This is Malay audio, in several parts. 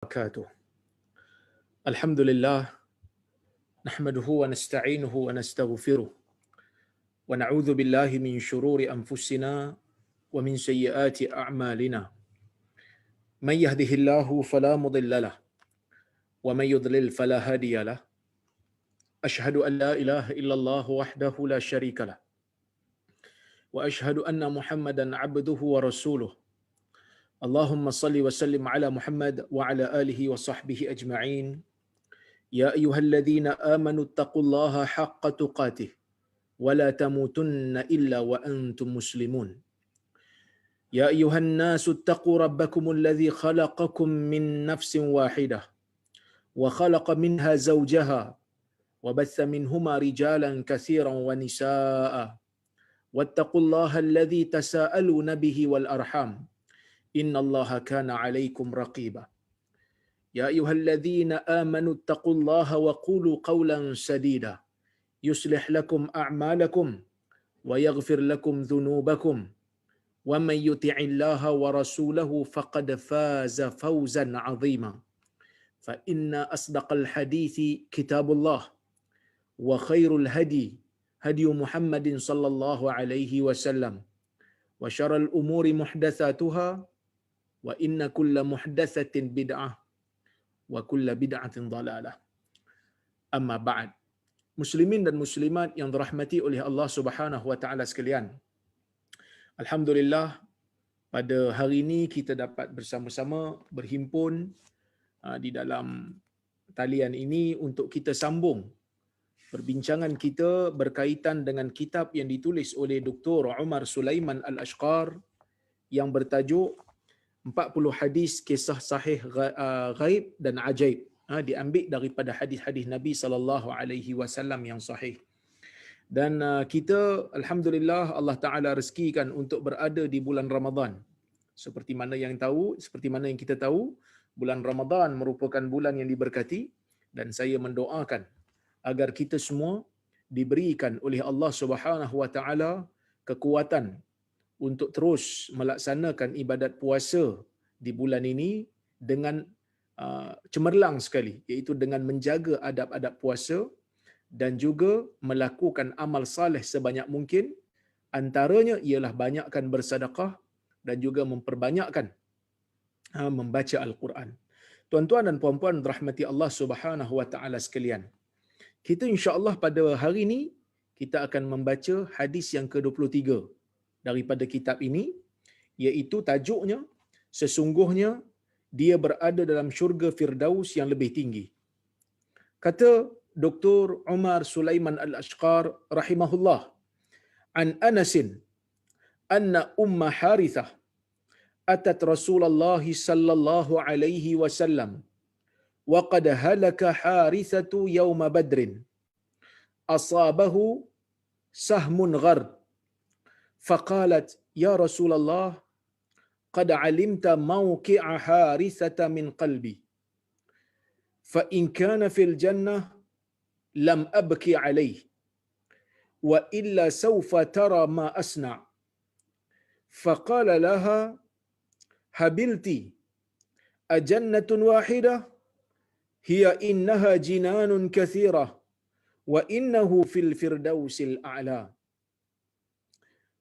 وبركاته. الحمد لله نحمده ونستعينه ونستغفره ونعوذ بالله من شرور أنفسنا ومن سيئات أعمالنا من يهده الله فلا مضل له ومن يضلل فلا هادي له أشهد أن لا إله إلا الله وحده لا شريك له وأشهد أن محمدا عبده ورسوله اللهم صل وسلم على محمد وعلى آله وصحبه أجمعين يا أيها الذين آمنوا اتقوا الله حق تقاته ولا تموتن إلا وأنتم مسلمون يا أيها الناس اتقوا ربكم الذي خلقكم من نفس واحدة وخلق منها زوجها وبث منهما رجالا كثيرا ونساء واتقوا الله الذي تساءلون به والأرحام إن الله كان عليكم رقيبا يا أيها الذين آمنوا اتقوا الله وقولوا قولا سديدا يصلح لكم أعمالكم ويغفر لكم ذنوبكم ومن يطع الله ورسوله فقد فاز فوزا عظيما فإن أصدق الحديث كتاب الله وخير الهدي هدي محمد صلى الله عليه وسلم وشر الأمور محدثاتها وإن كل محدثة بدعة وكل بدعة ضلالة أما بعد. Muslimin dan muslimat yang dirahmati oleh Allah Subhanahu wa taala sekalian. Alhamdulillah, pada hari ini kita dapat bersama-sama berhimpun di dalam talian ini untuk kita sambung perbincangan kita berkaitan dengan kitab yang ditulis oleh Dr. Umar Sulaiman Al-Ashqar yang bertajuk 40 hadis kisah sahih ghaib dan ajaib, diambil daripada hadis-hadis Nabi sallallahu alaihi wasallam yang sahih. Dan kita alhamdulillah Allah Taala rezekikan untuk berada di bulan Ramadan. Seperti mana yang kita tahu, bulan Ramadan merupakan bulan yang diberkati, dan saya mendoakan agar kita semua diberikan oleh Allah Subhanahu wa taala kekuatan untuk terus melaksanakan ibadat puasa di bulan ini dengan cemerlang sekali, iaitu dengan menjaga adab-adab puasa dan juga melakukan amal saleh sebanyak mungkin. Antaranya ialah banyakkan bersedekah dan juga memperbanyakkan membaca Al-Quran. Tuan-tuan dan puan-puan rahmati Allah Subhanahu wa taala sekalian, kita insya-Allah pada hari ini kita akan membaca hadis yang ke-23 daripada kitab ini, iaitu tajuknya sesungguhnya dia berada dalam syurga Firdaus yang lebih tinggi. Kata Dr. Umar Sulaiman Al-Ashqar rahimahullah, an Anasin anna Umma Harithah atat Rasulullah sallallahu alaihi wasallam wa qad halaka Harithatu yawma Badrin asabahu sahmun ghar faqalat ya Rasulullah qad alimta mawqi'a Harithata min qalbi fa in kana fil jannah lam abki alayhi wa illa sawfa tara ma asna faqala laha habilti ajannatun wahidah hiya innaha jinanun kathirah wa innahu fil firdausil a'la.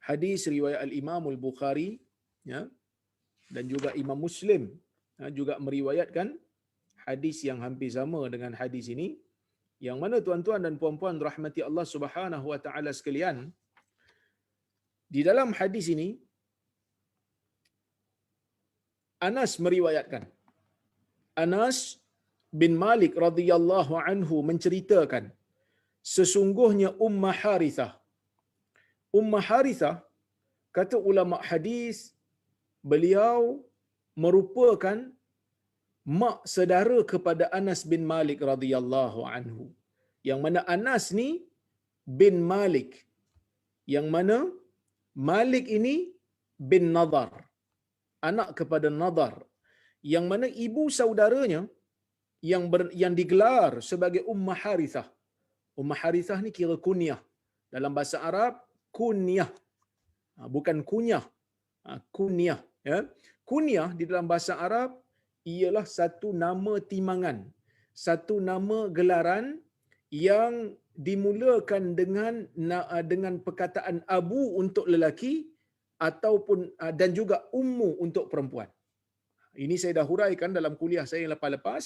Hadis riwayat al-Imam al-Bukhari, ya, dan juga Imam Muslim juga meriwayatkan hadis yang hampir sama dengan hadis ini, yang mana tuan-tuan dan puan-puan rahmati Allah Subhanahu wa taala sekalian, di dalam hadis ini Anas meriwayatkan, Anas bin Malik radhiyallahu anhu menceritakan, sesungguhnya Ummah Harithah, kata ulama hadis, beliau merupakan mak saudara kepada Anas bin Malik radhiyallahu anhu. Yang mana Anas ni bin Malik, yang mana Malik ini bin Nadar, anak kepada Nadar, yang mana ibu saudaranya yang digelar sebagai Ummah Harithah. Ummah Harithah ni kira kunyah. Dalam bahasa Arab, kunyah. Bukan kunyah. Kunyah. Ya. Kunyah di dalam bahasa Arab ialah satu nama timangan, satu nama gelaran yang dimulakan dengan perkataan abu untuk lelaki ataupun dan juga ummu untuk perempuan. Ini saya dah huraikan dalam kuliah saya yang lepas-lepas.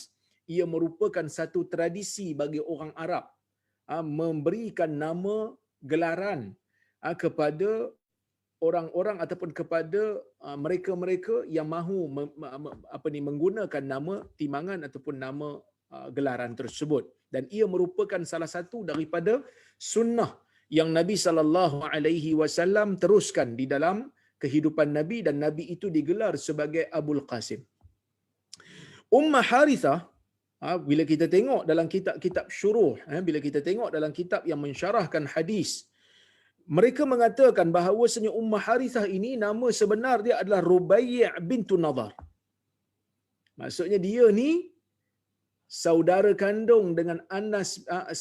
Ia merupakan satu tradisi bagi orang Arab memberikan nama gelaran kepada orang-orang ataupun kepada mereka-mereka yang mahu menggunakan nama timangan ataupun nama gelaran tersebut, dan ia merupakan salah satu daripada sunnah yang Nabi SAW teruskan di dalam kehidupan Nabi, dan Nabi itu digelar sebagai Abul Qasim. Ummah Harithah, bila kita tengok dalam kitab-kitab syuruh, bila kita tengok dalam kitab yang mensyarahkan hadis, mereka mengatakan bahawasanya Ummah Harithah ini nama sebenar dia adalah Rubai' bintu Nadar. Maksudnya dia ni saudara kandung dengan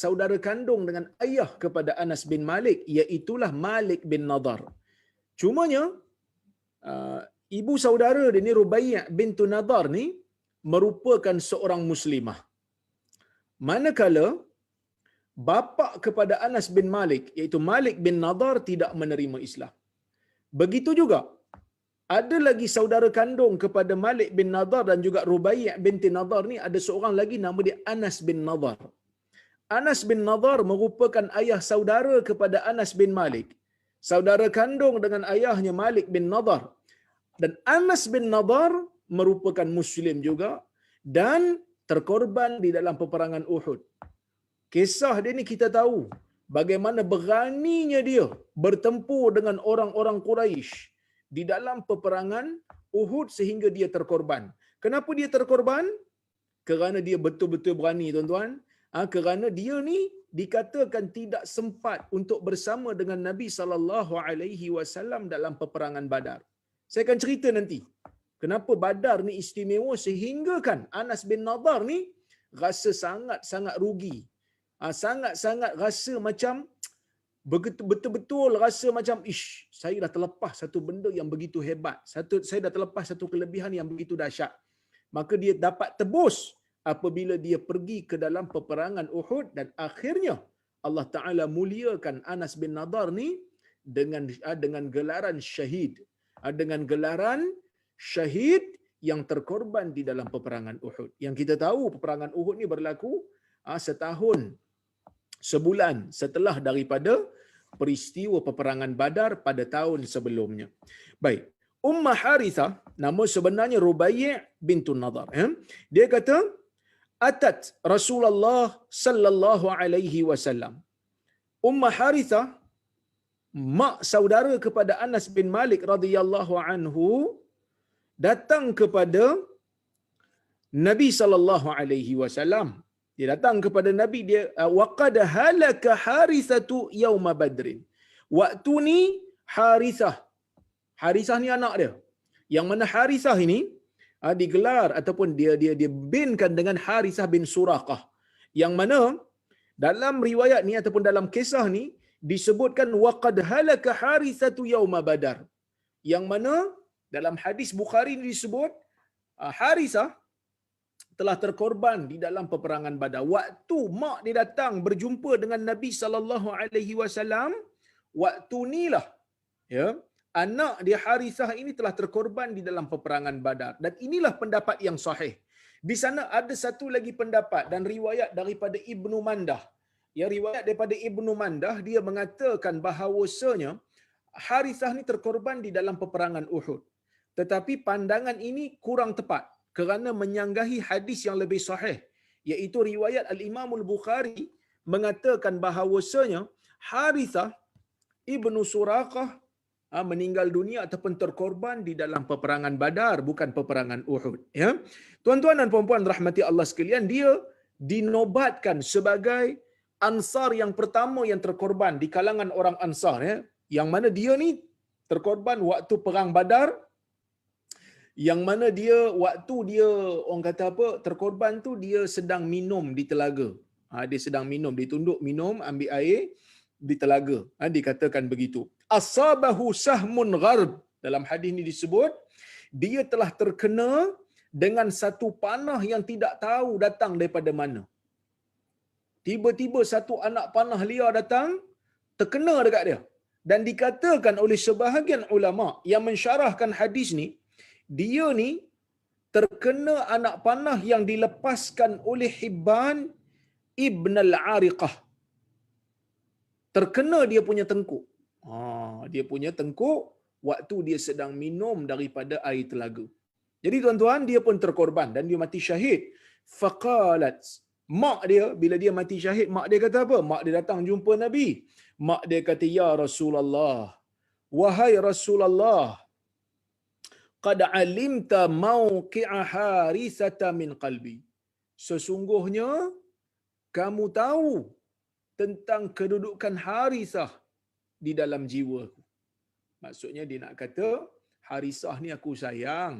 saudara kandung dengan ayah kepada Anas bin Malik, iaitulah Malik bin Nadar. Cumanya ibu saudara dia ni Rubai' bintu Nadar ni merupakan seorang muslimah. Manakala bapa kepada Anas bin Malik iaitu Malik bin Nadar tidak menerima Islam. Begitu juga ada lagi saudara kandung kepada Malik bin Nadar dan juga Rubai' binti Nadar ni ada seorang lagi nama dia Anas bin Nadar. Anas bin Nadar merupakan ayah saudara kepada Anas bin Malik, saudara kandung dengan ayahnya Malik bin Nadar. Dan Anas bin Nadar merupakan muslim juga dan terkorban di dalam peperangan Uhud. Kisah dia ni kita tahu bagaimana beraninya dia bertempur dengan orang-orang Quraisy di dalam peperangan Uhud sehingga dia terkorban. Kenapa dia terkorban? Kerana dia betul-betul berani, tuan-tuan. Kerana dia ni dikatakan tidak sempat untuk bersama dengan Nabi SAW dalam peperangan Badar. Saya akan cerita nanti kenapa Badar ni istimewa sehingga kan Anas bin Nadar ni rasa sangat-sangat rugi. Sangat-sangat rasa macam betul-betul rasa macam saya dah terlepas satu benda yang begitu hebat. Saya dah terlepas satu kelebihan yang begitu dahsyat. Maka dia dapat tebus apabila dia pergi ke dalam peperangan Uhud, dan akhirnya Allah Taala muliakan Anas bin Nadar ni dengan gelaran syahid. Dengan gelaran syahid yang terkorban di dalam peperangan Uhud. Yang kita tahu peperangan Uhud ni berlaku setahun sebulan setelah daripada peristiwa peperangan Badar pada tahun sebelumnya. Baik, Ummah Harithah nama sebenarnya Rubai' bintu Nadar. Dia kata atat Rasulullah sallallahu alaihi wasallam. Ummah Harithah mak saudara kepada Anas bin Malik radhiyallahu anhu datang kepada Nabi sallallahu alaihi wasallam. Dia datang kepada Nabi, dia waqad halaka Harithatu yauma Badrin. Waktu ni Harithah ni anak dia. Yang mana Harithah ini digelar ataupun dia binkan dengan Harithah bin Suraqah. Yang mana dalam riwayat ni ataupun dalam kisah ni disebutkan waqad halaka Harithatu yauma Badar. Yang mana dalam hadis Bukhari ni disebut Harithah telah terkorban di dalam peperangan Badar. Waktu mak dia datang berjumpa dengan Nabi sallallahu alaihi wasallam, waktu inilah anak dia Harithah ini telah terkorban di dalam peperangan Badar. Dan inilah pendapat yang sahih. Di sana ada satu lagi pendapat dan riwayat daripada Ibnu Mandah. Riwayat daripada Ibnu Mandah, dia mengatakan bahawasanya Harithah ni terkorban di dalam peperangan Uhud. Tetapi pandangan ini kurang tepat kerana menyanggahi hadis yang lebih sahih, iaitu riwayat Al-Imam Al-Bukhari mengatakan bahawasanya Harithah ibnu Suraqah meninggal dunia ataupun terkorban di dalam peperangan Badar, bukan peperangan Uhud. Tuan-tuan dan puan-puan rahmati Allah sekalian, dia dinobatkan sebagai Ansar yang pertama yang terkorban di kalangan orang Ansar. Yang mana dia ni terkorban waktu perang Badar, yang mana dia waktu dia orang kata apa terkorban tu dia sedang minum di telaga. Dia sedang minum, ditunduk minum, ambil air di telaga. Dikatakan begitu. Asabahu sahmun gharb. Dalam hadis ni disebut dia telah terkena dengan satu panah yang tidak tahu datang daripada mana. Tiba-tiba satu anak panah liar datang, terkena dekat dia. Dan dikatakan oleh sebahagian ulama yang mensyarahkan hadis ni, dia ni terkena anak panah yang dilepaskan oleh Hibban Ibn Al-Ariqah. Terkena dia punya tengkuk. Dia punya tengkuk waktu dia sedang minum daripada air telaga. Jadi tuan-tuan, dia pun terkorban dan dia mati syahid. Faqalat, mak dia bila dia mati syahid, mak dia kata apa? Mak dia datang jumpa Nabi. Mak dia kata, ya Rasulullah, wahai Rasulullah, qad alimta mawqi'a Harithah min qalbi. Sesungguhnya kamu tahu tentang kedudukan Harithah di dalam jiwaku. Maksudnya dia nak kata, Harithah ni aku sayang.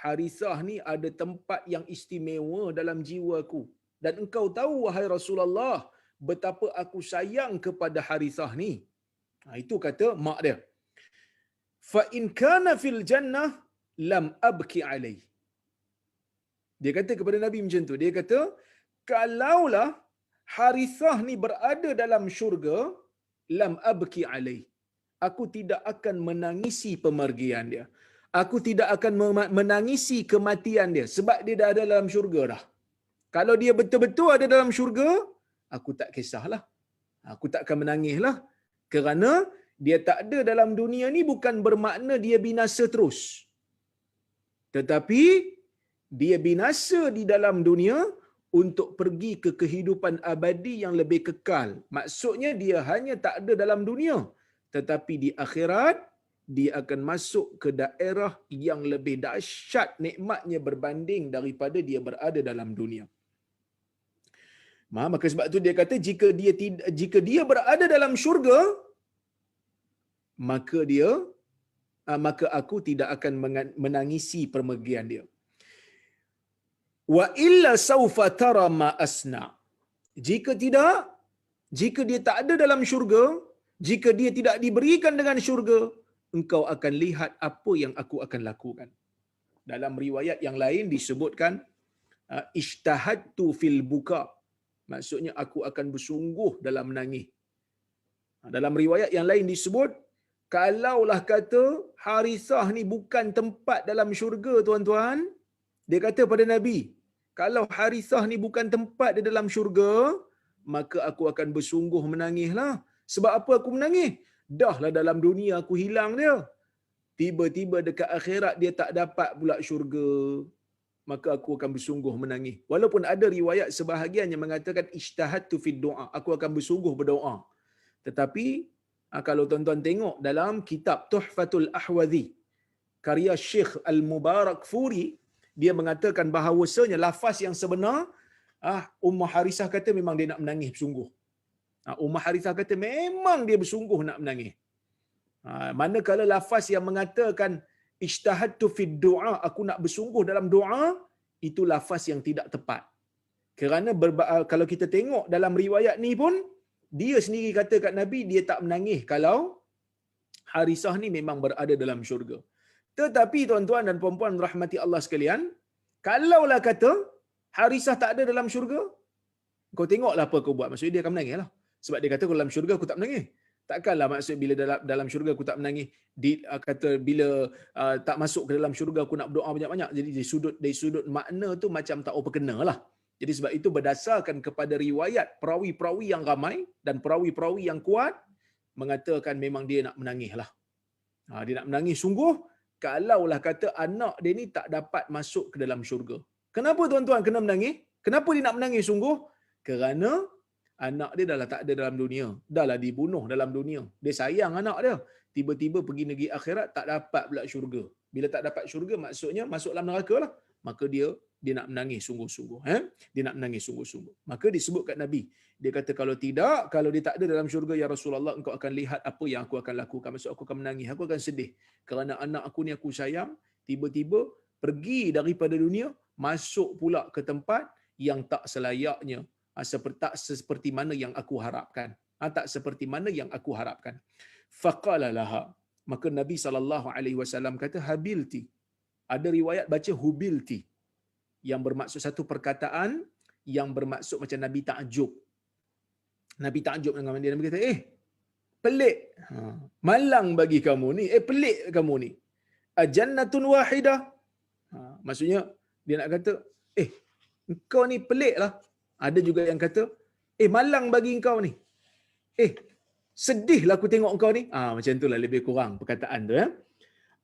Harithah ni ada tempat yang istimewa dalam jiwaku. Dan engkau tahu wahai Rasulullah betapa aku sayang kepada Harithah ni. Itu kata mak dia. Fa in kana fil jannah lam abki alaih. Dia kata kepada Nabi macam tu. Dia kata, kalaulah Harithah ni berada dalam syurga, lam abki alaih. Aku tidak akan menangisi pemergian dia. Aku tidak akan menangisi kematian dia sebab dia dah ada dalam syurga dah. Kalau dia betul-betul ada dalam syurga, aku tak kisahlah. Aku tak akan menangislah. Kerana dia tak ada dalam dunia ni bukan bermakna dia binasa terus. Tetapi dia binasa di dalam dunia untuk pergi ke kehidupan abadi yang lebih kekal. Maksudnya dia hanya tak ada dalam dunia, tetapi di akhirat dia akan masuk ke daerah yang lebih dahsyat nikmatnya berbanding daripada dia berada dalam dunia. Maka sebab tu dia kata jika dia berada dalam syurga, maka aku tidak akan menangisi pemergian dia. Wa illa saufa tara ma asna. Jika tidak, jika dia tak ada dalam syurga, jika dia tidak diberikan dengan syurga, engkau akan lihat apa yang aku akan lakukan. Dalam riwayat yang lain disebutkan ishtahadtu fil buka. Maksudnya aku akan bersungguh dalam menangis. Dalam riwayat yang lain disebut, kalaulah kata Harithah ni bukan tempat dalam syurga tuan-tuan, dia kata pada Nabi, kalau Harithah ni bukan tempat di dalam syurga, maka aku akan bersungguh menangislah. Sebab apa aku menangis? Dahlah dalam dunia aku hilang dia. Tiba-tiba dekat akhirat dia tak dapat pula syurga. Maka aku akan bersungguh menangis. Walaupun ada riwayat sebahagian yang mengatakan ijtahadtu fid du'a, aku akan bersungguh berdoa. Tetapi kalau tuan-tuan tengok dalam kitab Tuhfatul Ahwazi karya Syekh Al-Mubarakfuri, dia mengatakan bahawasanya lafaz yang sebenar, Ummah Harithah kata memang dia nak menangis bersungguh. Ummah Harithah kata memang dia bersungguh nak menangis. Manakala lafaz yang mengatakan ijtahadtu fid du'a, aku nak bersungguh dalam doa, itu lafaz yang tidak tepat. Kerana kalau kita tengok dalam riwayat ni pun, dia sendiri kata kat Nabi dia tak menangis kalau Harithah ni memang berada dalam syurga. Tetapi tuan-tuan dan puan-puan rahmati Allah sekalian, kalaulah kata Harithah tak ada dalam syurga, kau tengoklah apa kau buat. Maksudnya dia akan menangis lah. Sebab dia kata kalau dalam syurga aku tak menangis. Takkanlah maksud bila dalam syurga aku tak menangis, kata bila tak masuk ke dalam syurga aku nak berdoa banyak-banyak. Jadi dari sudut makna tu macam tak berkena lah. Jadi sebab itu berdasarkan kepada riwayat perawi-perawi yang ramai dan perawi-perawi yang kuat mengatakan memang dia nak menangis lah. Dia nak menangis sungguh kalaulah kata anak dia ni tak dapat masuk ke dalam syurga. Kenapa tuan-tuan kena menangis? Kenapa dia nak menangis sungguh? Kerana anak dia dah tak ada dalam dunia. Dah dibunuh dalam dunia. Dia sayang anak dia. Tiba-tiba pergi negeri akhirat tak dapat pula syurga. Bila tak dapat syurga maksudnya masuk dalam neraka lah. Maka dia nak menangis sungguh-sungguh. Dia nak menangis sungguh-sungguh. Maka disebut kat Nabi. Dia kata kalau tidak, kalau dia tak ada dalam syurga, ya Rasulullah, engkau akan lihat apa yang aku akan lakukan. Maksud aku akan menangis. Aku akan sedih. Kerana anak aku ni aku sayang. Tiba-tiba pergi daripada dunia. Masuk pula ke tempat yang tak selayaknya. Tak seperti mana yang aku harapkan. Tak seperti mana yang aku harapkan. Faqala laha. Maka Nabi SAW kata habilti. Ada riwayat baca hubilti. yang bermaksud satu perkataan yang bermaksud macam Nabi takjub. Nabi takjub dengan dia, Nabi kata, pelik. Malang bagi kamu ni, pelik kamu ni. Ajannatun wahidah. Maksudnya dia nak kata, engkau ni pelik lah. Ada juga yang kata, malang bagi engkau ni. Sedih lah aku tengok engkau ni. Macam itulah lebih kurang perkataan tu.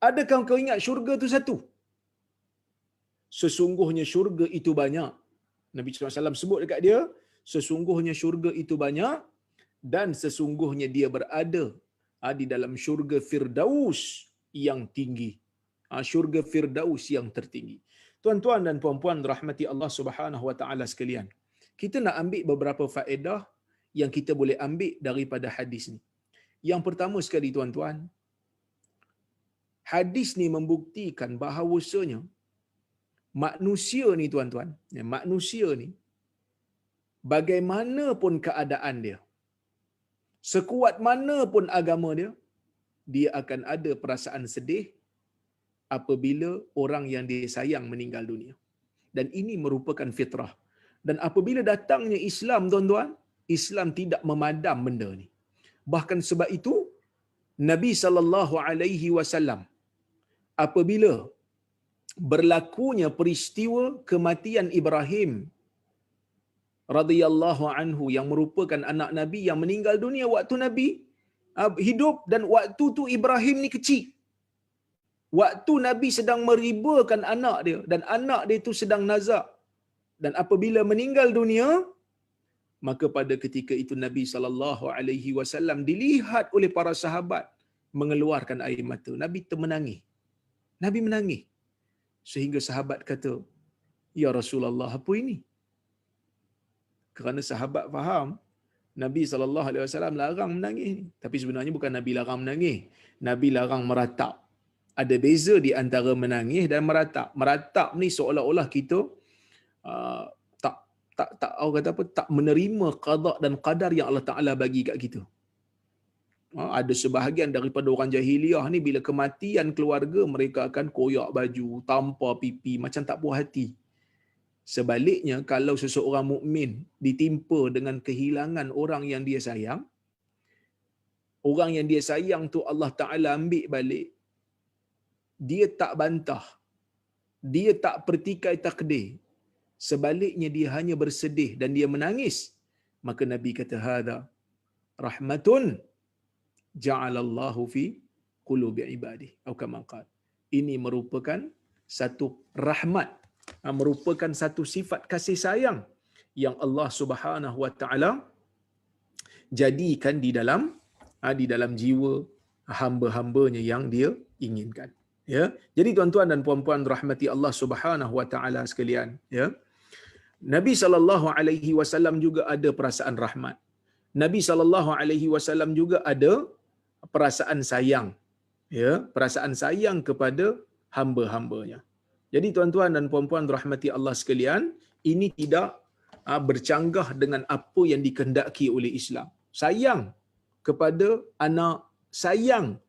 Adakah kau ingat syurga tu satu? Sesungguhnya syurga itu banyak. Nabi SAW sebut dekat dia, sesungguhnya syurga itu banyak dan sesungguhnya dia berada di dalam syurga Firdaus yang tinggi. Syurga Firdaus yang tertinggi. Tuan-tuan dan puan-puan rahmati Allah Subhanahu wa taala sekalian. Kita nak ambil beberapa faedah yang kita boleh ambil daripada hadis ni. Yang pertama sekali tuan-tuan, hadis ni membuktikan bahawasanya manusia ni tuan-tuan, manusia ni bagaimanapun keadaan dia, sekuat mana pun agama dia, dia akan ada perasaan sedih apabila orang yang dia sayang meninggal dunia. Dan ini merupakan fitrah. Dan apabila datangnya Islam tuan-tuan, Islam tidak memadam benda ni. Bahkan sebab itu Nabi SAW apabila berlakunya peristiwa kematian Ibrahim radhiyallahu anhu yang merupakan anak Nabi yang meninggal dunia waktu Nabi hidup, dan waktu tu Ibrahim ni kecil. Waktu Nabi sedang meribakan anak dia dan anak dia itu sedang nazak. Dan apabila meninggal dunia, maka pada ketika itu Nabi SAW dilihat oleh para sahabat mengeluarkan air mata. Nabi termenangis. Nabi menangis. Sehingga sahabat kata, "Ya Rasulullah, apa ini?" Kerana sahabat faham Nabi SAW larang menangis ni. Tapi sebenarnya bukan Nabi larang menangis. Nabi larang meratap. Ada beza di antara menangis dan meratap. Meratap ni seolah-olah kita orang kata apa, tak menerima qada dan qadar yang Allah Taala bagi kat kita. Ada sebahagian daripada orang jahiliah ni bila kematian keluarga mereka akan koyak baju, tampar pipi macam tak puas hati. Sebaliknya kalau seseorang mukmin ditimpa dengan kehilangan orang yang dia sayang, orang yang dia sayang tu Allah Taala ambil balik, dia tak bantah, dia tak pertikai takdir. Sebaliknya dia hanya bersedih dan dia menangis. Maka Nabi kata, "Hada rahmatun ja'alallahu fi qulubi ibadihi." Atau kama qala. Ini merupakan satu rahmat, merupakan satu sifat kasih sayang yang Allah Subhanahu wa taala jadikan di dalam jiwa hamba-hambanya yang dia inginkan. Ya. Jadi tuan-tuan dan puan-puan rahmati Allah Subhanahu wa taala sekalian, ya. Nabi SAW juga ada perasaan rahmat. Nabi SAW juga ada perasaan sayang, ya, perasaan sayang kepada hamba-hambanya. Jadi tuan-tuan dan puan-puan rahmati Allah sekalian, ini tidak bercanggah dengan apa yang dikehendaki oleh Islam. Sayang kepada anak, sayang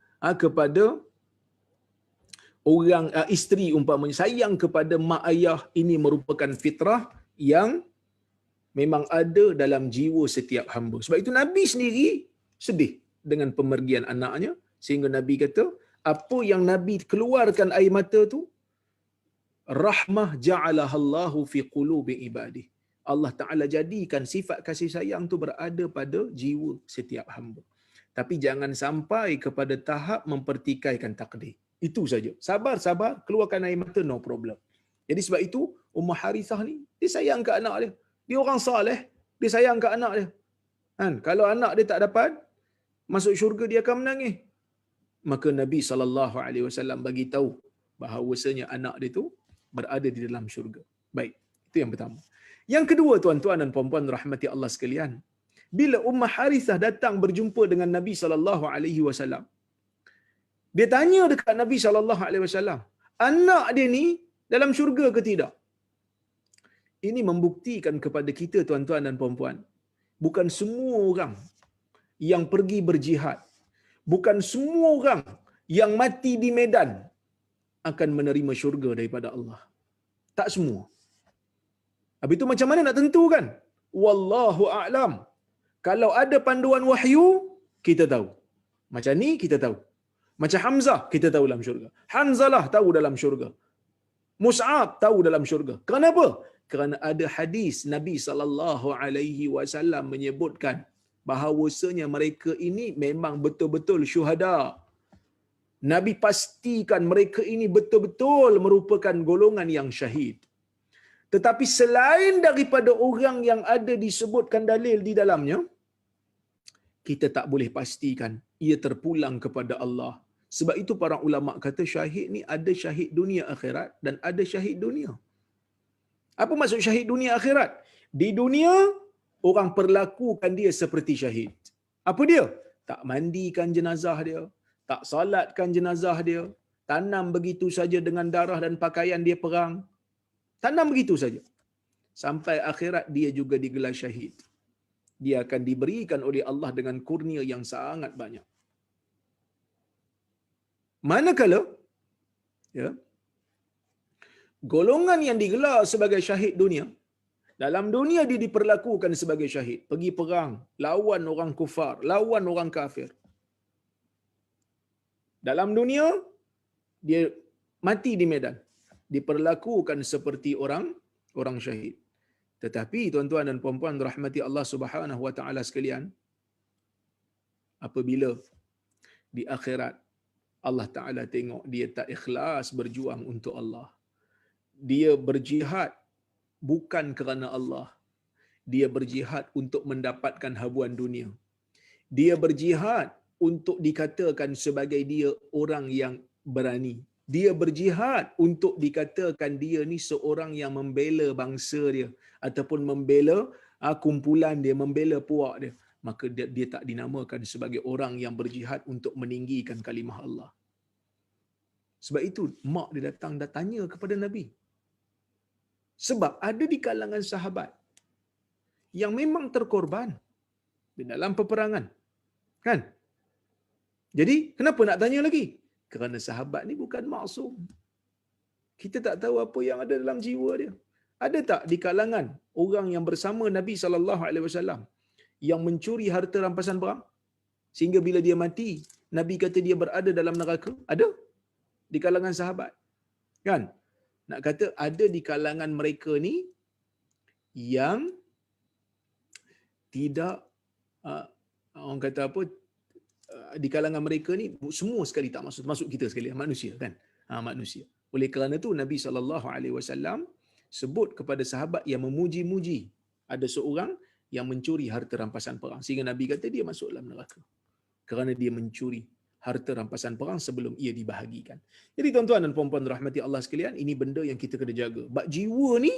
kepada orang isteri umpamanya, sayang kepada mak ayah, ini merupakan fitrah yang memang ada dalam jiwa setiap hamba. Sebab itu Nabi sendiri sedih dengan pemergian anaknya, sehingga Nabi kata, apa yang Nabi keluarkan air mata tu, rahmah ja'alahallahu fi qulubi ibadih. Allah Ta'ala jadikan sifat kasih sayang tu berada pada jiwa setiap hamba. Tapi jangan sampai kepada tahap mempertikaikan takdir. Itu saja. Sabar, keluarkan air mata, no problem. Jadi sebab itu Ummah Harithah ni, dia sayang ke anak dia. Dia orang saleh, dia sayang ke anak dia. Kan? Kalau anak dia tak dapat masuk syurga, dia akan menangis. Maka Nabi SAW bagi tahu bahawasanya anak dia tu berada di dalam syurga. Baik, itu yang pertama. Yang kedua tuan-tuan dan puan-puan rahmati Allah sekalian, bila Ummah Harithah datang berjumpa dengan Nabi SAW, dia tanya dekat Nabi SAW, anak dia ni dalam syurga ke tidak? Ini membuktikan kepada kita tuan-tuan dan puan-puan, bukan semua orang yang pergi berjihad, bukan semua orang yang mati di medan akan menerima syurga daripada Allah. Tak semua. Habis itu macam mana nak tentukan? Wallahu a'lam. Kalau ada panduan wahyu, kita tahu. Macam ni kita tahu. Macam Hamzah kita tahu dalam syurga. Hanzalah tahu dalam syurga. Mus'ab tahu dalam syurga. Kenapa? Kerana ada hadis Nabi SAW menyebutkan bahawasanya mereka ini memang betul-betul syuhada. Nabi pastikan mereka ini betul-betul merupakan golongan yang syahid. Tetapi selain daripada orang yang ada disebutkan dalil di dalamnya, kita tak boleh pastikan ia terpulang kepada Allah. Sebab itu para ulama kata syahid ni ada syahid dunia akhirat dan ada syahid dunia. Apa maksud syahid dunia akhirat? Di dunia, orang perlakukan dia seperti syahid. Apa dia? Tak mandikan jenazah dia, tak salatkan jenazah dia, tanam begitu saja dengan darah dan pakaian dia perang. Tanam begitu saja. Sampai akhirat dia juga digelar syahid. Dia akan diberikan oleh Allah dengan kurnia yang sangat banyak. Manakala ya, golongan yang digelar sebagai syahid dunia, dalam dunia dia diperlakukan sebagai syahid, pergi perang, lawan orang kufar, lawan orang kafir. Dalam dunia dia mati di medan, diperlakukan seperti orang syahid. Tetapi tuan-tuan dan puan-puan rahmati Allah Subhanahu wa taala sekalian, apabila di akhirat Allah Taala tengok dia tak ikhlas berjuang untuk Allah, dia berjihad bukan kerana Allah, dia berjihad untuk mendapatkan habuan dunia, dia berjihad untuk dikatakan sebagai dia orang yang berani, dia berjihad untuk dikatakan dia ni seorang yang membela bangsa dia ataupun membela kumpulan dia, membela puak dia, maka dia tak dinamakan sebagai orang yang berjihad untuk meninggikan kalimah Allah. Sebab itu mak dia datang dan tanya kepada Nabi. Sebab ada di kalangan sahabat yang memang terkorban di dalam peperangan. Kan? Jadi kenapa nak tanya lagi? Kerana sahabat ni bukan maksum. Kita tak tahu apa yang ada dalam jiwa dia. Ada tak di kalangan orang yang bersama Nabi SAW yang mencuri harta rampasan perang sehingga bila dia mati Nabi kata dia berada dalam neraka? Ada di kalangan sahabat. Kan? Nak kata ada di kalangan mereka ni yang tidak orang kata apa, di kalangan mereka ni semua sekali tak masuk kita sekali, manusia kan, manusia. Oleh kerana itu Nabi SAW sebut kepada sahabat yang memuji-muji ada seorang yang mencuri harta rampasan perang sehingga Nabi kata dia masuk dalam neraka kerana dia mencuri harta rampasan perang sebelum ia dibahagikan. Jadi tuan-tuan dan puan-puan rahmati Allah sekalian, ini benda yang kita kena jaga. Bab jiwa ni,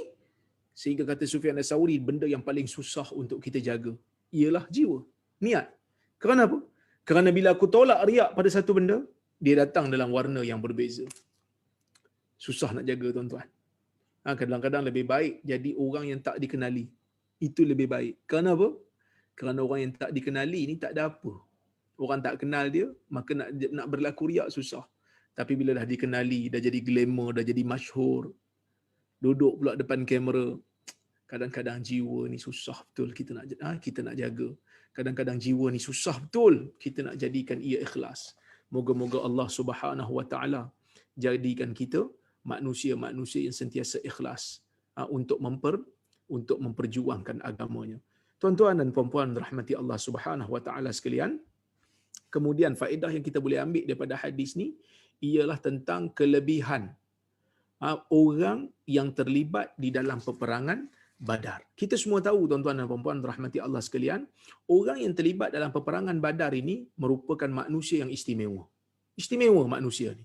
sehingga kata Sufyan Ats-Tsauri, benda yang paling susah untuk kita jaga ialah jiwa, niat. Kerana apa? Kerana bila aku tolak riak pada satu benda, dia datang dalam warna yang berbeza. Susah nak jaga tuan-tuan. Kadang-kadang lebih baik jadi orang yang tak dikenali. Itu lebih baik. Kerana apa? Kerana orang yang tak dikenali ni tak ada apa. Orang tak kenal dia, maka nak berlaku riak susah. Tapi bila dah dikenali, dah jadi glamour, dah jadi masyhur, duduk pula depan kamera, kadang-kadang jiwa ni susah betul kita nak jaga. Kadang-kadang jiwa ni susah betul kita nak jadikan ia ikhlas. Moga-moga Allah Subhanahu wa taala jadikan kita manusia-manusia yang sentiasa ikhlas untuk memperjuangkan agamanya. Tuan-tuan dan puan-puan rahmati Allah Subhanahu wa taala sekalian, kemudian faedah yang kita boleh ambil daripada hadis ni ialah tentang kelebihan orang yang terlibat di dalam peperangan Badar. Kita semua tahu tuan-tuan dan puan-puan rahmati Allah sekalian, orang yang terlibat dalam peperangan Badar ini merupakan manusia yang istimewa. Istimewa manusia ni.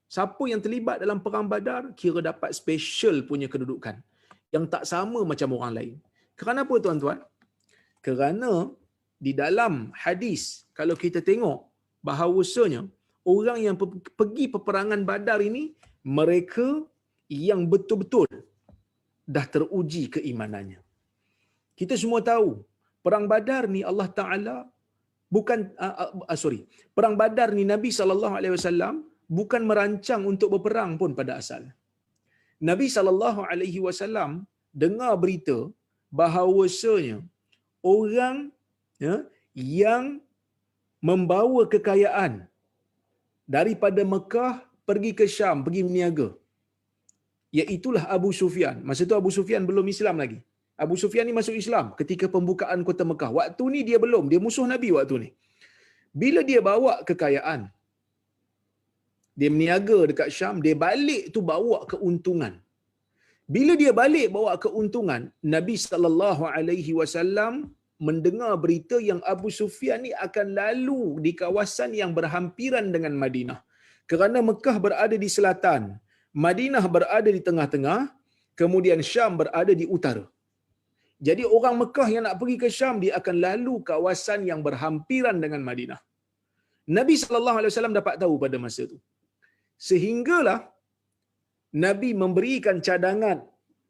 Siapa yang terlibat dalam perang Badar kira dapat special punya kedudukan yang tak sama macam orang lain. Kerana apa tuan-tuan? Kerana di dalam hadis kalau kita tengok bahawasanya orang yang pergi peperangan Badar ini mereka yang betul-betul dah teruji keimanannya. Kita semua tahu perang Badar ni Allah Taala bukan perang Badar ni Nabi SAW bukan merancang untuk berperang pun pada asal. Nabi SAW dengar berita bahawasanya orang ya, yang membawa kekayaan daripada Mekah pergi ke Syam, pergi berniaga, iaitulah Abu Sufyan. Masa tu Abu Sufyan belum Islam lagi. Abu Sufyan ni masuk Islam ketika pembukaan kota Mekah. Waktu ni dia belum, dia musuh Nabi waktu ni. Bila dia bawa kekayaan, dia berniaga dekat Syam, dia balik tu bawa keuntungan. Bila dia balik bawa keuntungan, Nabi SAW mendengar berita yang Abu Sufyan ni akan lalu di kawasan yang berhampiran dengan Madinah. Kerana Mekah berada di selatan, Madinah berada di tengah-tengah, kemudian Syam berada di utara. Jadi orang Mekah yang nak pergi ke Syam, dia akan lalu kawasan yang berhampiran dengan Madinah. Nabi SAW dapat tahu pada masa itu. Sehinggalah Nabi memberikan cadangan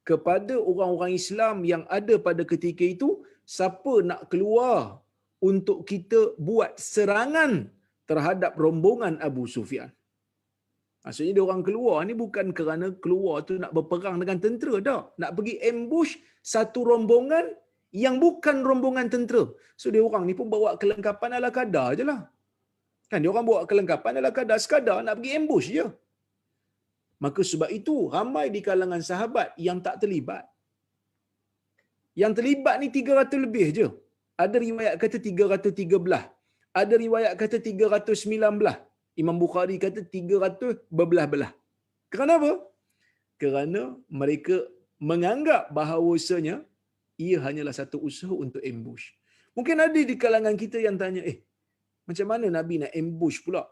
kepada orang-orang Islam yang ada pada ketika itu, siapa nak keluar untuk kita buat serangan terhadap rombongan Abu Sufyan. Maksudnya dia orang keluar ni bukan kerana keluar tu nak berperang dengan tentera, tak. Nak pergi ambush satu rombongan yang bukan rombongan tentera. So dia orang ni pun bawa kelengkapan ala kadar je lah. Kan dia orang bawa kelengkapan ala kadar, sekadar nak pergi ambush je. Maka sebab itu ramai di kalangan sahabat yang tak terlibat. Yang terlibat ni 300 lebih je. Ada riwayat kata 313. Ada riwayat kata 319. Imam Bukhari kata 300 berbelah-belah. Kerana apa? Kerana mereka menganggap bahawasanya ia hanyalah satu usaha untuk ambush. Mungkin ada di kalangan kita yang tanya, macam mana Nabi nak ambush pula?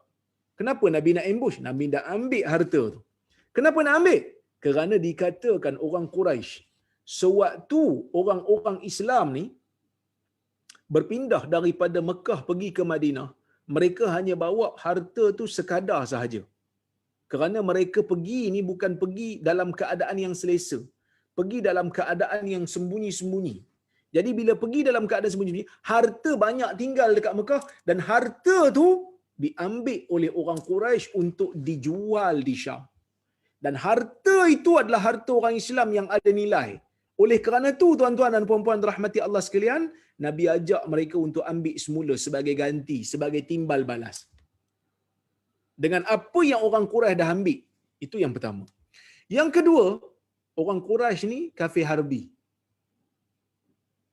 Kenapa Nabi nak ambush? Nabi nak ambil harta tu. Kenapa nak ambil? Kerana dikatakan orang Quraisy, sewaktu orang-orang Islam ni berpindah daripada Mekah pergi ke Madinah, mereka hanya bawa harta tu sekadar sahaja. Kerana mereka pergi ni bukan pergi dalam keadaan yang selesa. Pergi dalam keadaan yang sembunyi-sembunyi. Jadi bila pergi dalam keadaan sembunyi-sembunyi, harta banyak tinggal dekat Mekah dan harta tu diambil oleh orang Quraisy untuk dijual di Syam. Dan harta itu adalah harta orang Islam yang ada nilai. Oleh kerana itu, tuan-tuan dan puan-puan rahmati Allah sekalian, Nabi ajak mereka untuk ambil semula sebagai ganti, sebagai timbal balas. Dengan apa yang orang Quraisy dah ambil. Itu yang pertama. Yang kedua, orang Quraisy ni kafir harbi.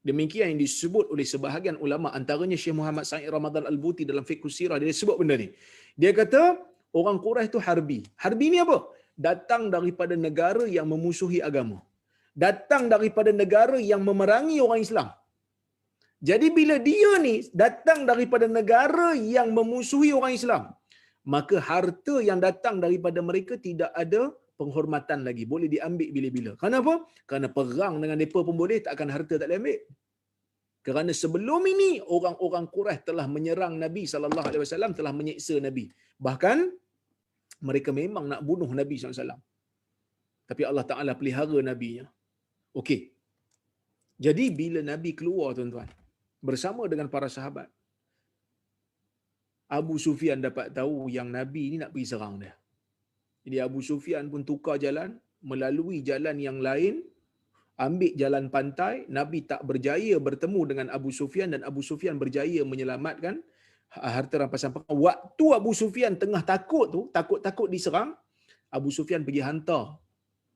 Demikian yang disebut oleh sebahagian ulama, antaranya Syekh Muhammad Sa'id Ramadan Al-Buti dalam Fiqh Sirah, dia sebut benda ni. Dia kata, orang Quraisy tu harbi. Harbi ni apa? Datang daripada negara yang memusuhi agama. Datang daripada negara yang memerangi orang Islam. Jadi bila dia ni datang daripada negara yang memusuhi orang Islam, maka harta yang datang daripada mereka tidak ada penghormatan lagi. Boleh diambil bila-bila. Kenapa? Kerana perang dengan mereka pun boleh, takkan harta tak boleh ambil. Kerana sebelum ini, orang-orang Quraisy telah menyerang Nabi SAW, telah menyiksa Nabi. Bahkan, mereka memang nak bunuh Nabi SAW. Tapi Allah Ta'ala pelihara Nabinya. Okey. Jadi bila Nabi keluar, tuan-tuan, bersama dengan para sahabat, Abu Sufyan dapat tahu yang Nabi ni nak pergi serang dia. Jadi Abu Sufyan pun tukar jalan, melalui jalan yang lain, ambil jalan pantai. Nabi tak berjaya bertemu dengan Abu Sufyan dan Abu Sufyan berjaya menyelamatkan harta rampasan perang. Waktu Abu Sufyan tengah takut tu, takut-takut diserang, Abu Sufyan pergi hantar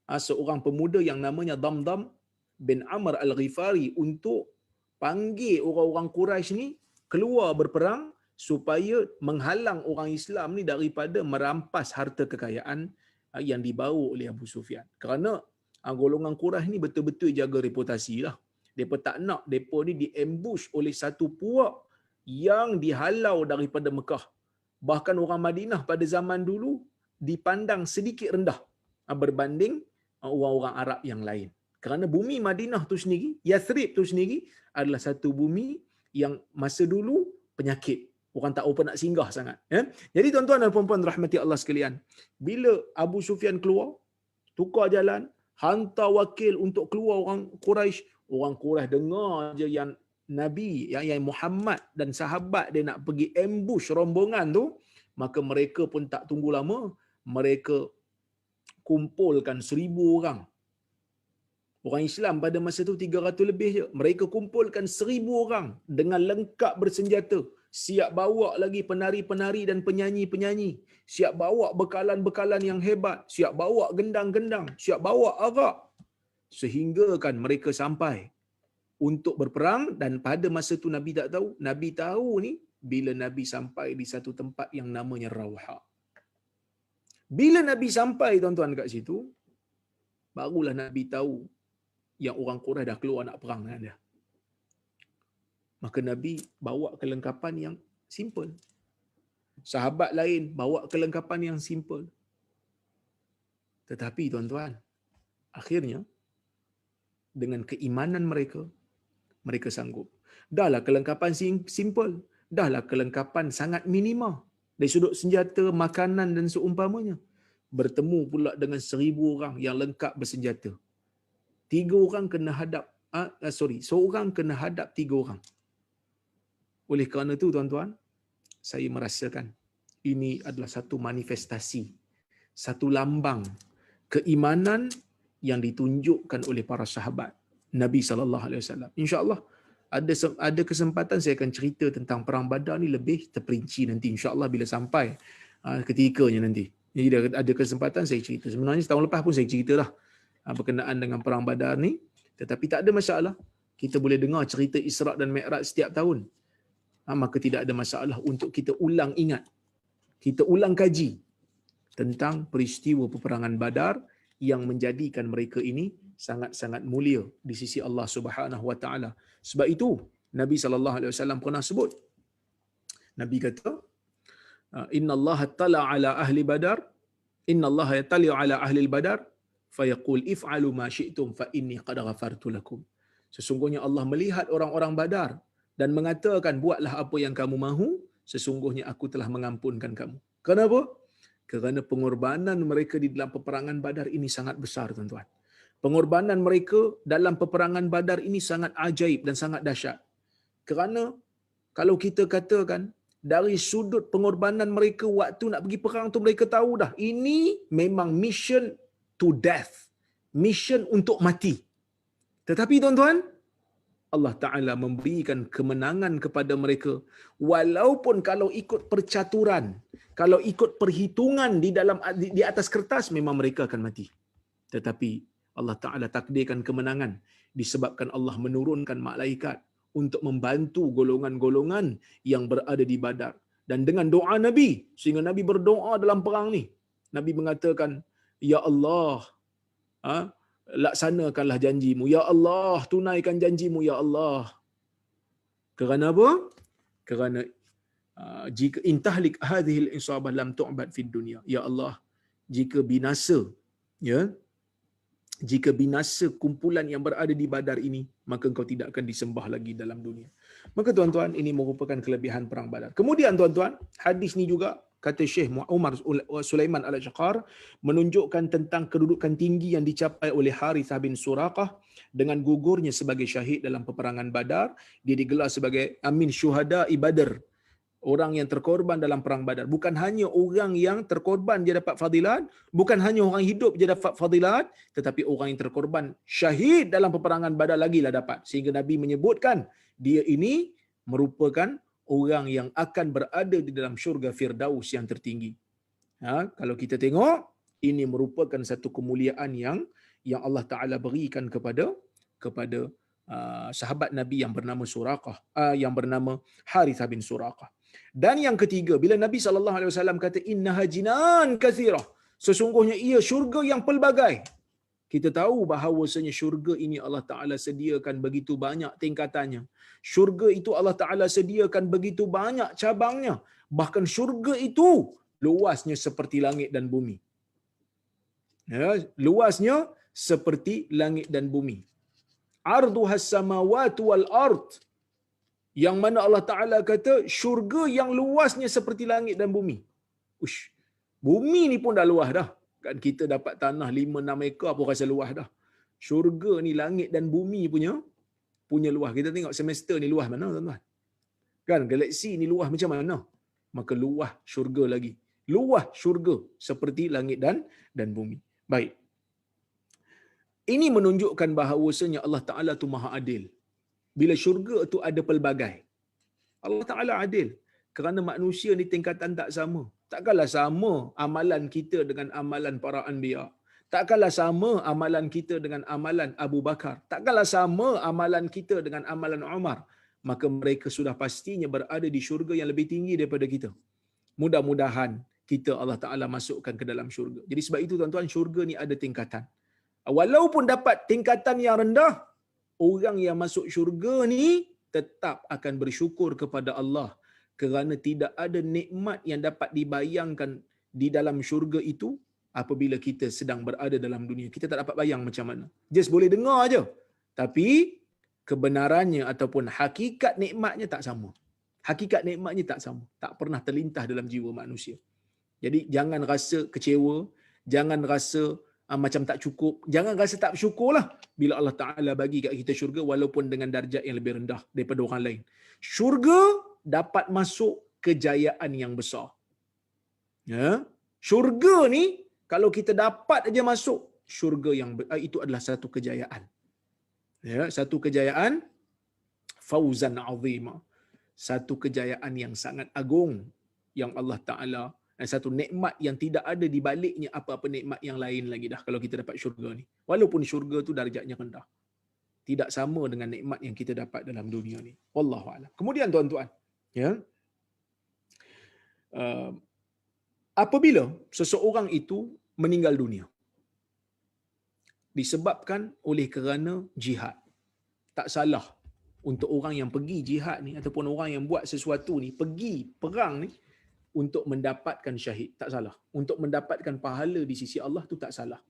seorang pemuda yang namanya Damdam bin Amr Al-Ghifari untuk panggil orang-orang Quraisy ni keluar berperang supaya menghalang orang Islam ni daripada merampas harta kekayaan yang dibawa oleh Abu Sufyan. Kerana golongan Quraisy ni betul-betul jaga reputasi lah. Mereka tak nak mereka ni diambush oleh satu puak yang dihalau daripada Mekah. Bahkan orang Madinah pada zaman dulu dipandang sedikit rendah berbanding orang-orang Arab yang lain. Kerana bumi Madinah tu sendiri, Yathrib tu sendiri adalah satu bumi yang masa dulu penyakit. Orang tak apa nak singgah sangat. Ya? Jadi tuan-tuan dan puan-puan rahmati Allah sekalian, bila Abu Sufyan keluar, tukar jalan, hantar wakil untuk keluar orang Quraisy dengar je yang Nabi, yang Muhammad dan sahabat dia nak pergi ambush rombongan tu, maka mereka pun tak tunggu lama, mereka kumpulkan 1000 orang Orang Islam pada masa itu 300 lebih je. Mereka kumpulkan 1,000 orang dengan lengkap bersenjata. Siap bawa lagi penari-penari dan penyanyi-penyanyi. Siap bawa bekalan-bekalan yang hebat. Siap bawa gendang-gendang. Siap bawa arak. Sehingga kan mereka sampai untuk berperang, dan pada masa itu Nabi tak tahu. Nabi tahu ni bila Nabi sampai di satu tempat yang namanya Rawha. Bila Nabi sampai tuan-tuan kat situ, barulah Nabi tahu yang orang Quraisy dah keluar nak perang dengan dia. Maka Nabi bawa kelengkapan yang simple. Sahabat lain bawa kelengkapan yang simple. Tetapi tuan-tuan, akhirnya dengan keimanan mereka, mereka sanggup. Dahlah kelengkapan simple. Dahlah kelengkapan sangat minima. Dari sudut senjata, makanan dan seumpamanya. Bertemu pula dengan 1,000 orang yang lengkap bersenjata. 3 orang kena hadap, seorang kena hadap 3 orang. Oleh kerana itu tuan-tuan, saya merasakan ini adalah satu manifestasi, satu lambang keimanan yang ditunjukkan oleh para sahabat Nabi SAW. InsyaAllah ada kesempatan saya akan cerita tentang Perang Badar ni lebih terperinci nanti, insyaAllah bila sampai ketikanya nanti. Jadi ada kesempatan saya cerita. Sebenarnya setahun lepas pun saya cerita dah berkenaan dengan Perang Badar ni. Tetapi tak ada masalah. Kita boleh dengar cerita Isra' dan Mi'raj setiap tahun. Maka tidak ada masalah untuk kita ulang ingat. Kita ulang kaji tentang peristiwa peperangan Badar yang menjadikan mereka ini sangat-sangat mulia di sisi Allah Subhanahu Wa Taala. Sebab itu Nabi sallallahu alaihi wasallam pernah sebut. Nabi kata, "Inna Allah tala ala ahli Badar, inna Allah yatali ala ahli Badar, fayaqul if'alu ma syi'tum fa inni qad ghafartu lakum." Sesungguhnya Allah melihat orang-orang Badar dan mengatakan, buatlah apa yang kamu mahu, sesungguhnya aku telah mengampunkan kamu. Kenapa? Kerana pengorbanan mereka di dalam peperangan Badar ini sangat besar, tuan-tuan. Pengorbanan mereka dalam peperangan Badar ini sangat ajaib dan sangat dahsyat. Kerana kalau kita katakan dari sudut pengorbanan mereka waktu nak pergi perang tu, mereka tahu dah ini memang mission to death, mission untuk mati. Tetapi tuan-tuan, Allah Ta'ala memberikan kemenangan kepada mereka. Walaupun kalau ikut percaturan, kalau ikut perhitungan di atas kertas, memang mereka akan mati. Tetapi Allah Ta'ala takdirkan kemenangan disebabkan Allah menurunkan malaikat untuk membantu golongan-golongan yang berada di Badar. Dan dengan doa Nabi, sehingga Nabi berdoa dalam perang ni, Nabi mengatakan, Ya Allah, laksanakanlah janjimu. Ya Allah, tunaikan janjimu. Ya Allah. Kerana apa? Kerana jika intahlik hadhil isabah lam tu'bad fid dunya. Ya Allah, jika binasa, ya, jika binasa kumpulan yang berada di Badar ini, maka engkau tidak akan disembah lagi dalam dunia. Maka tuan-tuan, ini merupakan kelebihan perang Badar. Kemudian tuan-tuan, hadis ni juga kata Syekh Umar Sulaiman Al-Ashqar menunjukkan tentang kedudukan tinggi yang dicapai oleh Harithah bin Suraqah dengan gugurnya sebagai syahid dalam peperangan Badar. Dia digelar sebagai Amin Syuhada'i Badr, orang yang terkorban dalam perang Badar. Bukan hanya orang yang terkorban dia dapat fadilat, bukan hanya orang hidup dia dapat fadilat, tetapi orang yang terkorban syahid dalam peperangan Badar lagilah dapat. Sehingga Nabi menyebutkan dia ini merupakan orang yang akan berada di dalam syurga Firdaus yang tertinggi. Kalau kita tengok, ini merupakan satu kemuliaan yang Allah Ta'ala berikan kepada sahabat Nabi yang bernama Suraqah, yang bernama Harithah bin Suraqah. Dan yang ketiga, bila Nabi SAW kata innaha jinan kathirah, sesungguhnya ia syurga yang pelbagai. Kita tahu bahawasanya syurga ini Allah Ta'ala sediakan begitu banyak tingkatannya. Syurga itu Allah Ta'ala sediakan begitu banyak cabangnya. Bahkan syurga itu luasnya seperti langit dan bumi. Ya, luasnya seperti langit dan bumi. Arduhas samawati wal ard. Yang mana Allah Ta'ala kata syurga yang luasnya seperti langit dan bumi. Ush, bumi ni pun dah luas dah. Kan kita dapat tanah 5-6 ekar pun rasa luas dah. Syurga ni langit dan bumi punya luas. Kita tengok semester ni luas mana, tuan-tuan? Kan galaksi ni luas macam mana? Maka luas syurga lagi. Luas syurga seperti langit dan bumi. Baik. Ini menunjukkan bahawasanya Allah Ta'ala tu maha adil. Bila syurga tu ada pelbagai. Allah Ta'ala adil. Kerana manusia ni tingkatan tak sama. Takkanlah sama amalan kita dengan amalan para anbiya. Takkanlah sama amalan kita dengan amalan Abu Bakar. Takkanlah sama amalan kita dengan amalan Umar. Maka mereka sudah pastinya berada di syurga yang lebih tinggi daripada kita. Mudah-mudahan kita Allah Ta'ala masukkan ke dalam syurga. Jadi sebab itu tuan-tuan, syurga ni ada tingkatan. Walaupun dapat tingkatan yang rendah, orang yang masuk syurga ni tetap akan bersyukur kepada Allah kerana tidak ada nikmat yang dapat dibayangkan di dalam syurga itu apabila kita sedang berada dalam dunia. Kita tak dapat bayang macam mana. Just boleh dengar aja. Tapi kebenarannya ataupun hakikat nikmatnya tak sama. Hakikat nikmatnya tak sama. Tak pernah terlintas dalam jiwa manusia. Jadi jangan rasa kecewa, jangan rasa macam tak cukup, jangan rasa tak bersyukurlah bila Allah Ta'ala bagi kat kita syurga walaupun dengan darjat yang lebih rendah daripada orang lain. Syurga dapat masuk kejayaan yang besar. Ya, syurga ni kalau kita dapat aja masuk syurga yang itu adalah satu kejayaan. Ya, satu kejayaan fauzan azima. Satu kejayaan yang sangat agung yang Allah Ta'ala, dan satu nikmat yang tidak ada di baliknya apa-apa nikmat yang lain lagi dah kalau kita dapat syurga ni. Walaupun syurga tu darjatnya rendah. Tidak sama dengan nikmat yang kita dapat dalam dunia ni. Wallahu a'lam. Kemudian tuan-tuan, ya. Apabila seseorang itu meninggal dunia disebabkan oleh kerana jihad, tak salah untuk orang yang pergi jihad ni ataupun orang yang buat sesuatu ni, pergi perang ni untuk mendapatkan syahid, tak salah. Untuk mendapatkan pahala di sisi Allah tu tak salah.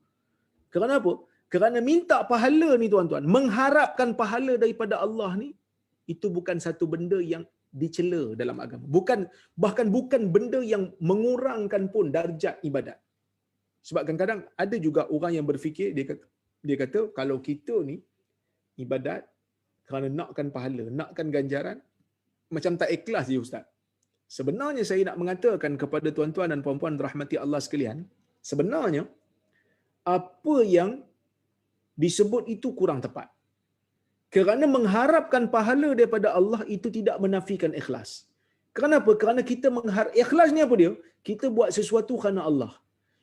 Kerana apa? Kerana minta pahala ni tuan-tuan, mengharapkan pahala daripada Allah ni, itu bukan satu benda yang dicela dalam agama. Bahkan bukan benda yang mengurangkan pun darjat ibadat. Sebab kadang-kadang ada juga orang yang berfikir, dia kata kalau kita ni ibadat kerana nakkan pahala, nakkan ganjaran, macam tak ikhlas je ustaz. Sebenarnya saya nak mengatakan kepada tuan-tuan dan puan-puan rahmati Allah sekalian, sebenarnya apa yang disebut itu kurang tepat. Kerana mengharapkan pahala daripada Allah itu tidak menafikan ikhlas. Kenapa? Kerana kita ikhlas ni apa dia? Kita buat sesuatu kerana Allah.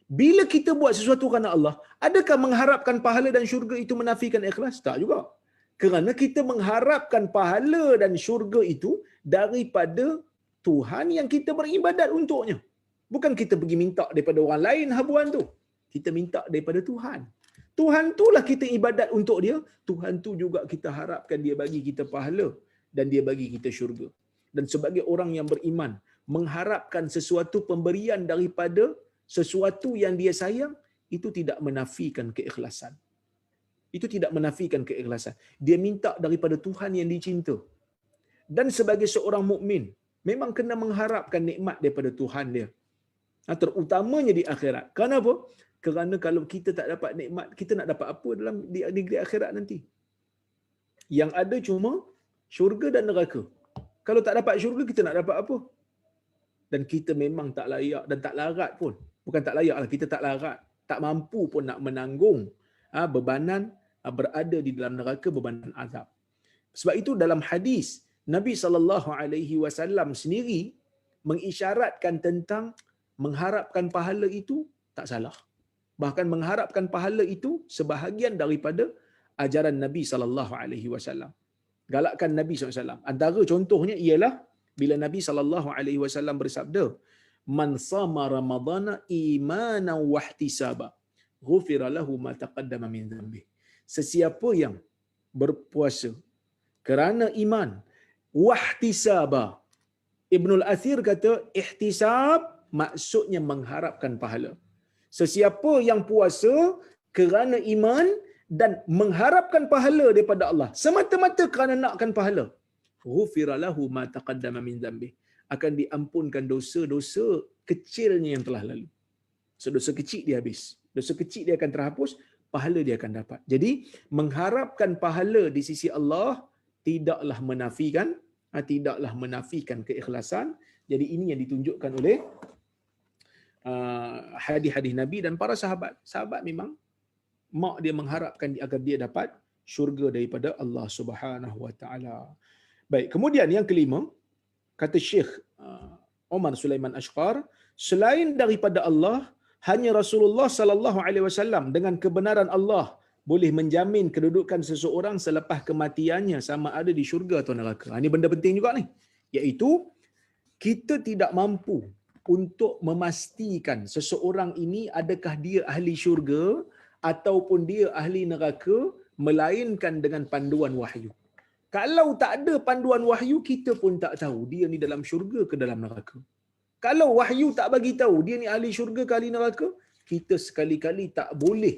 Bila kita buat sesuatu kerana Allah, adakah mengharapkan pahala dan syurga itu menafikan ikhlas? Tak juga. Kerana kita mengharapkan pahala dan syurga itu daripada Tuhan yang kita beribadat untuknya. Bukan kita pergi minta daripada orang lain habuan tu. Kita minta daripada Tuhan. Tuhan itulah kita ibadat untuk dia. Tuhan tu juga kita harapkan dia bagi kita pahala dan dia bagi kita syurga. Dan sebagai orang yang beriman, mengharapkan sesuatu pemberian daripada sesuatu yang dia sayang, itu tidak menafikan keikhlasan. Itu tidak menafikan keikhlasan. Dia minta daripada Tuhan yang dicinta. Dan sebagai seorang mukmin, memang kena mengharapkan nikmat daripada Tuhan dia. Terutamanya di akhirat. Kenapa? Kerana kalau kita tak dapat nikmat, kita nak dapat apa dalam di negeri akhirat nanti? Yang ada cuma syurga dan neraka. Kalau tak dapat syurga, kita nak dapat apa? Dan kita memang tak layak dan tak larat pun. Bukan tak layak lah, kita tak larat. Tak mampu pun nak menanggung bebanan berada di dalam neraka, bebanan azab. Sebab itu dalam hadis, Nabi SAW sendiri mengisyaratkan tentang mengharapkan pahala itu tak salah. Bahkan mengharapkan pahala itu sebahagian daripada ajaran Nabi SAW. Galakkan Nabi SAW. Antara contohnya ialah bila Nabi SAW bersabda, "Man sama Ramadana imanan wa ihtisaba, ghufira lahu ma taqaddama min dhanbi." Sesiapa yang berpuasa kerana iman, wahtisaba. Ibnul Athir kata ihtisab maksudnya mengharapkan pahala. Sesiapa yang puasa kerana iman dan mengharapkan pahala daripada Allah, semata-mata kerana nakkan pahala, ghufira lahu ma taqaddama min dhanbi, akan diampunkan dosa-dosa kecilnya yang telah lalu. So dosa kecil dia habis. Dosa kecil dia akan terhapus, pahala dia akan dapat. Jadi mengharapkan pahala di sisi Allah tidaklah menafikan keikhlasan. Jadi ini yang ditunjukkan oleh hadis-hadis Nabi dan para sahabat. Sahabat memang mak dia mengharapkan agar dia dapat syurga daripada Allah Subhanahu wa taala. Baik, kemudian yang kelima, kata Syekh Omar Sulaiman Ashqar, selain daripada Allah, hanya Rasulullah sallallahu alaihi wasallam dengan kebenaran Allah boleh menjamin kedudukan seseorang selepas kematiannya sama ada di syurga atau neraka. Ini benda penting juga ni, iaitu kita tidak mampu untuk memastikan seseorang ini adakah dia ahli syurga ataupun dia ahli neraka melainkan dengan panduan wahyu. Kalau tak ada panduan wahyu, kita pun tak tahu dia ni dalam syurga ke dalam neraka. Kalau wahyu tak bagi tahu dia ni ahli syurga ke ahli neraka, kita sekali-kali tak boleh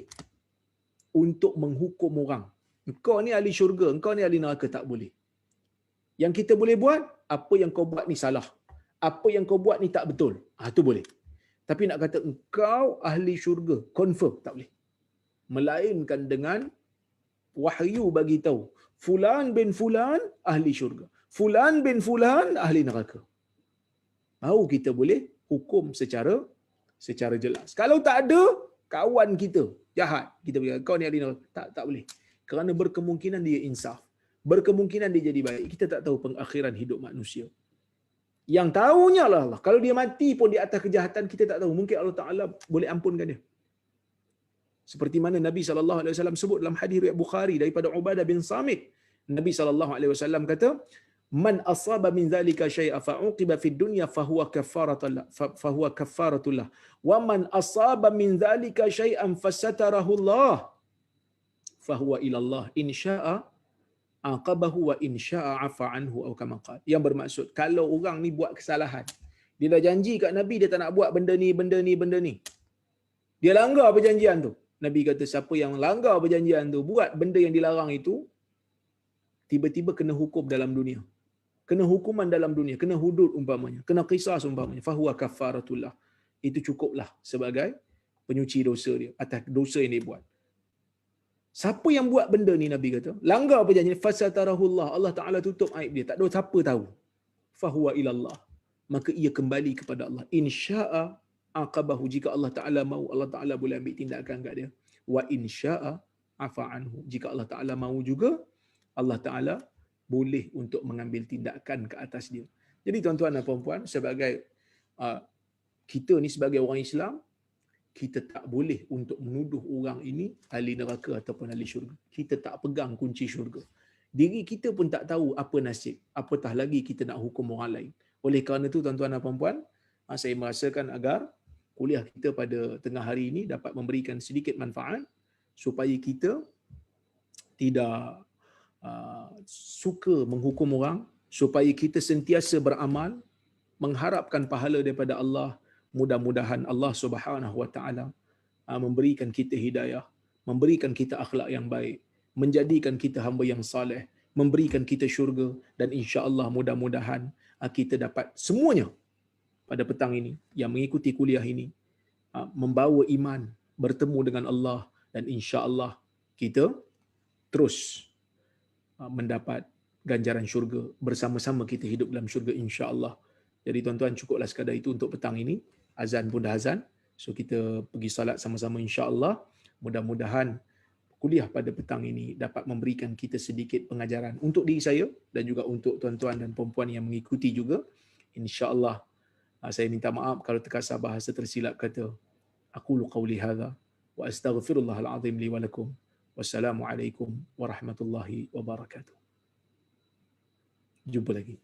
untuk menghukum orang. Engkau ni ahli syurga, engkau ni ahli neraka, tak boleh. Yang kita boleh buat, apa yang kau buat ni salah. Apa yang kau buat ni tak betul. Itu boleh. Tapi nak kata engkau ahli syurga, confirm, tak boleh. Melainkan dengan wahyu bagi tahu, fulan bin fulan ahli syurga, fulan bin fulan ahli neraka. Baru kita boleh hukum secara jelas. Kalau tak ada, kawan kita jahat, kita berkata kau ni ahli neraka, tak boleh. Kerana berkemungkinan dia insaf, berkemungkinan dia jadi baik. Kita tak tahu pengakhiran hidup manusia. Yang tahunya lah Allah. Kalau dia mati pun di atas kejahatan, kita tak tahu. Mungkin Allah Ta'ala boleh ampunkan dia. Seperti mana Nabi SAW sebut dalam hadis riwayat Bukhari daripada Ubadah bin Samit. Nabi SAW kata, man asaba min zalika syai'a fa'uqiba fid dunya fahuwa kaffaratullah wa man asaba min zalika syai'an fasatarahu Allah fahuwa ila Allah in syaa'a aqabahu wa in syaa'a 'afa anhu atau kama qala. Yang bermaksud, kalau orang ni buat kesalahan, dia dah janji kat Nabi dia tak nak buat benda ni. Dia langgar perjanjian tu. Nabi kata siapa yang langgar perjanjian tu, buat benda yang dilarang itu, tiba-tiba kena hukum dalam dunia. Kena hukuman dalam dunia, kena hudud umpamanya, kena qisas umpamanya, fahuwa kaffaratullah. Itu cukuplah sebagai penyuci dosa dia atas dosa yang dia buat. Siapa yang buat benda ni, Nabi kata, langgar perjanjian, fasatarahullah, Allah Ta'ala tutup aib dia, tak ada siapa tahu. Fahuwa ilallah, maka ia kembali kepada Allah. Insya'a aqabahu, jika Allah Ta'ala mahu, Allah Ta'ala boleh ambil tindakan kat dia. Wa insya'a afa anhu, jika Allah Ta'ala mahu juga, Allah Ta'ala boleh untuk mengambil tindakan ke atas dia. Jadi tuan-tuan dan puan-puan, sebagai kita ni sebagai orang Islam, kita tak boleh untuk menuduh orang ini ahli neraka ataupun ahli syurga. Kita tak pegang kunci syurga. Diri kita pun tak tahu apa nasib, apatah lagi kita nak hukum orang lain. Oleh kerana itu tuan-tuan dan puan-puan, saya merasakan agar kuliah kita pada tengah hari ini dapat memberikan sedikit manfaat supaya kita tidak suka menghukum orang, supaya kita sentiasa beramal, mengharapkan pahala daripada Allah. Mudah-mudahan Allah Subhanahu wa taala memberikan kita hidayah, memberikan kita akhlak yang baik, menjadikan kita hamba yang saleh, memberikan kita syurga, dan insya-Allah mudah-mudahan kita dapat semuanya pada petang ini yang mengikuti kuliah ini membawa iman, bertemu dengan Allah, dan insya-Allah kita terus mendapat ganjaran syurga, bersama-sama kita hidup dalam syurga insya-Allah. Jadi tuan-tuan, cukuplah sekadar itu untuk petang ini. Azan pun dah azan, so kita pergi salat sama-sama insya-Allah. Mudah-mudahan kuliah pada petang ini dapat memberikan kita sedikit pengajaran untuk diri saya dan juga untuk tuan-tuan dan puan-puan yang mengikuti juga. Insya-Allah saya minta maaf kalau terkasar bahasa tersilap kata. Aqulu qawli hadza wa astaghfirullahal azim li wa lakum. Wassalamualaikum warahmatullahi wabarakatuh. Jumpa lagi.